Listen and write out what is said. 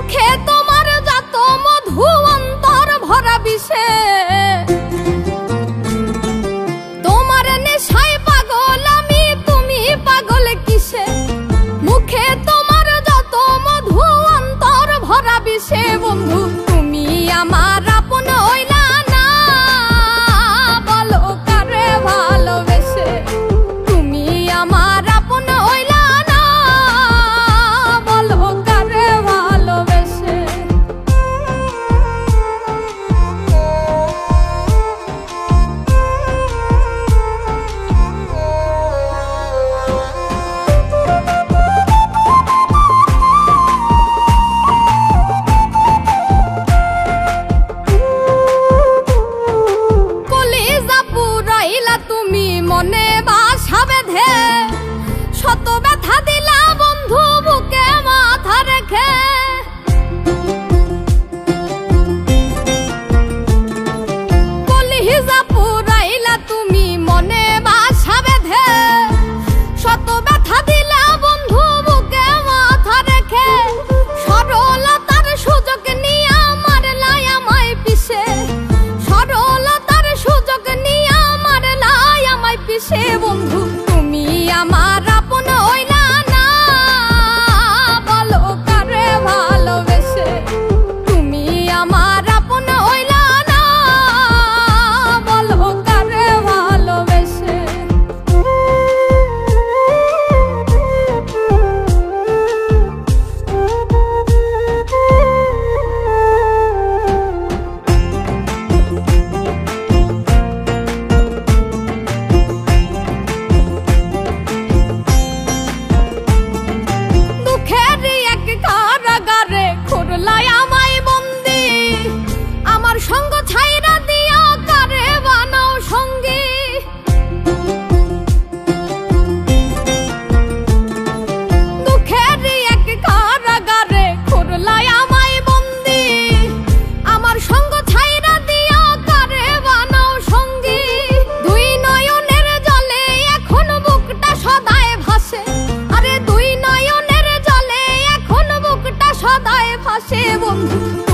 মুখে তোমার যত মধু অন্তর ভরা বিষে তোমার নেশায় পাগল আমি তুমি পাগল কিসে মুখে তোমার যত মধু অন্তর ভরা বিষে বন্ধু তুমি আমার আপন হইলা না বলো কারে ভালোবেসে তুমি আমার আপন হইলা না বলো কারে ভালোবেসে তুমি মনে বাসা বেঁধে শত ব্যথা দিলা বন্ধু বুকে মাথা রেখে কলিজা পুরাইলা তুমি মনে বাসা বেঁধে শত ব্যথা দিলা বন্ধু বুকে মাথা রেখে সরলতার সুযোগ নিয়ে আমার লাই আমায় পিছে সরলতার সুযোগ নিয়ে পিছে বন্ধু তুমি আমার আপন হইলা না বলো কারে ভালোবেসে তুমি আমার আপন হইলা না বলো কারে ভালোবেসে সঙ্গ ছাইরা দিয়া কারে বানাও সঙ্গী দুঃখের এক কারাগারে খুরলাই আমায় বন্দি আমার সঙ্গ ছাইরা দিয়া কারে বানাও সঙ্গী দুই নয়নের জলে এখন বুকটা সদায় ভাসে আরে দুই নয়নের জলে এখন বুকটা সদায় ভাসে বন্ধু